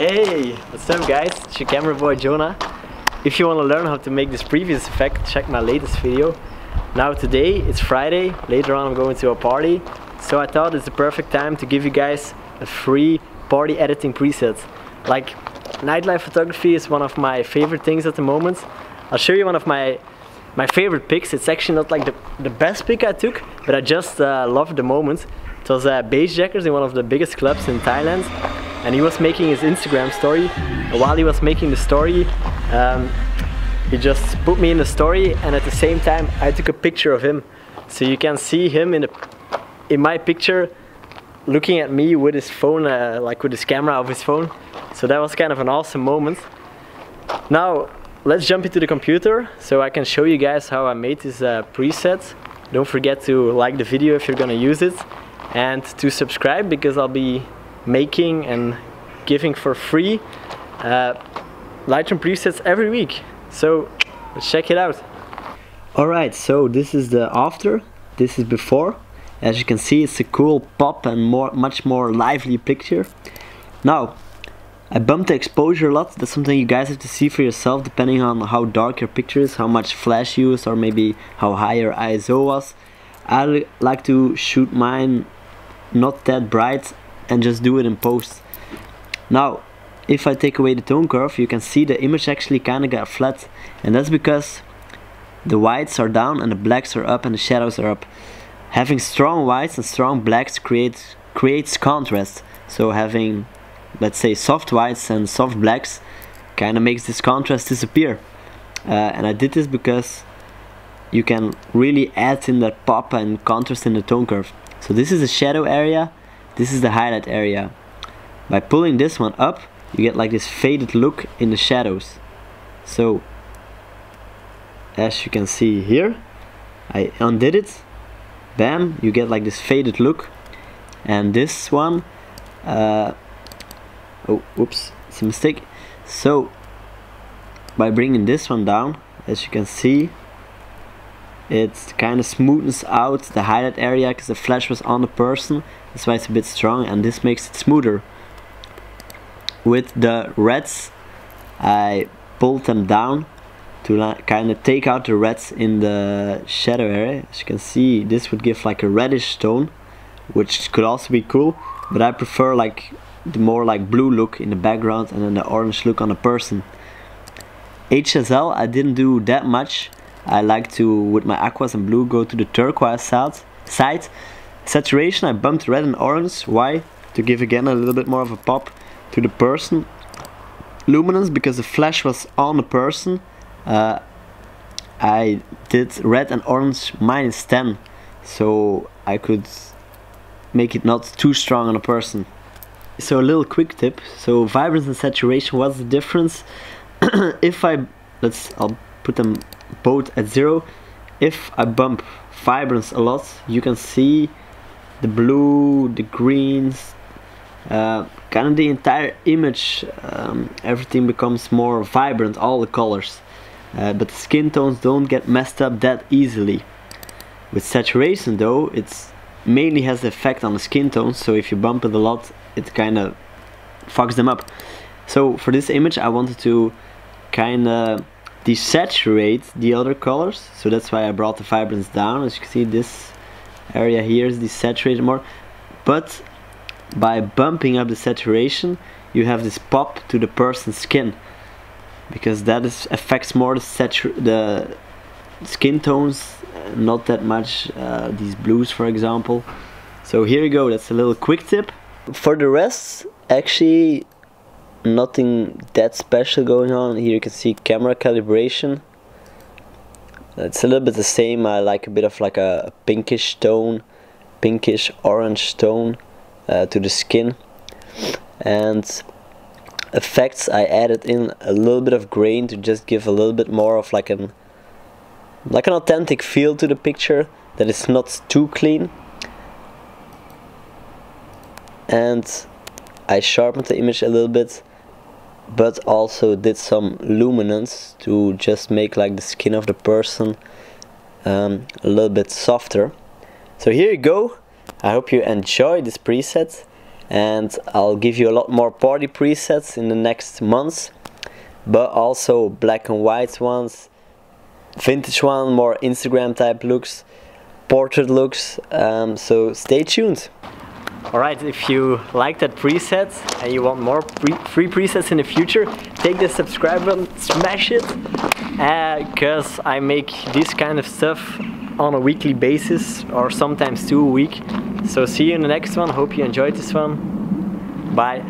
Hey, what's up guys? It's your camera boy Jonah. If you want to learn how to make this previous effect, check my latest video. Now today, it's Friday, later on I'm going to a party. So I thought it's the perfect time to give you guys a free party editing preset. Like, nightlife photography is one of my favorite things at the moment. I'll show you one of my favorite pics. It's actually not like the best pic I took, but I just loved the moment. It was Bass Jackers in one of the biggest clubs in Thailand. And he was making his Instagram story. And while he was making the story, he just put me in the story, and at the same time I took a picture of him. So you can see him in my picture looking at me with his phone, like with his camera of his phone. So that was kind of an awesome moment. Now let's jump into the computer so I can show you guys how I made this preset. Don't forget to like the video if you're gonna use it, and to subscribe, because I'll be making and giving for free Lightroom presets every week. So let's check it out. Alright, so this is the after, this is before. As you can see, it's a cool pop and much more lively picture. Now, I bumped the exposure a lot. That's something you guys have to see for yourself, depending on how dark your picture is, how much flash you use, or maybe how high your ISO was. I like to shoot mine not that bright and just do it in post. Now, if I take away the tone curve, you can see the image actually kind of got flat, and that's because the whites are down and the blacks are up and the shadows are up. Having strong whites and strong blacks creates contrast. So having, let's say, soft whites and soft blacks kind of makes this contrast disappear. And I did this because you can really add in that pop and contrast in the tone curve. So this is the shadow area, this is the highlight area. By pulling this one up, you get like this faded look in the shadows. So as you can see here, I undid it, bam, you get like this faded look. And this one, oh whoops, it's a mistake. So by bringing this one down, as you can see, it kind of smoothens out the highlight area because the flash was on the person. That's why it's a bit strong, and this makes it smoother. With the reds, I pulled them down to kind of take out the reds in the shadow area. As you can see, this would give like a reddish tone, which could also be cool, but I prefer like the more like blue look in the background and then the orange look on the person. HSL, I didn't do that much. I like to, with my aquas and blue, go to the turquoise side. Saturation, I bumped red and orange. Why? To give again a little bit more of a pop to the person. Luminance, because the flash was on the person, I did red and orange -10, so I could make it not too strong on a person. So a little quick tip. So vibrance and saturation, what's the difference? If I'll put them both at 0. If I bump vibrance a lot, you can see the blue, the greens, kind of the entire image, everything becomes more vibrant, all the colors, but the skin tones don't get messed up that easily. With saturation though, it mainly has the effect on the skin tones, so if you bump it a lot, it kind of fucks them up. So for this image I wanted to kind of desaturate the other colors, so that's why I brought the vibrance down. As you can see, this area here is desaturated more, but by bumping up the saturation you have this pop to the person's skin, because that affects more the skin tones, not that much these blues for example. So here you go, that's a little quick tip. For the rest, actually nothing that special going on. Here you can see camera calibration. It's a little bit the same. I like a bit of like a pinkish tone, pinkish orange tone to the skin. And effects, I added in a little bit of grain to just give a little bit more of like an authentic feel to the picture, that is not too clean. And I sharpened the image a little bit, but also did some luminance to just make like the skin of the person a little bit softer. So here you go. I hope you enjoy this preset. and I'll give you a lot more party presets in the next months, but also black and white ones, vintage one, more Instagram type looks, portrait looks, so stay tuned. Alright, if you like that preset and you want more free presets in the future, take the subscribe button, smash it, because I make this kind of stuff on a weekly basis or sometimes 2 a week. So see you in the next one, hope you enjoyed this one, bye.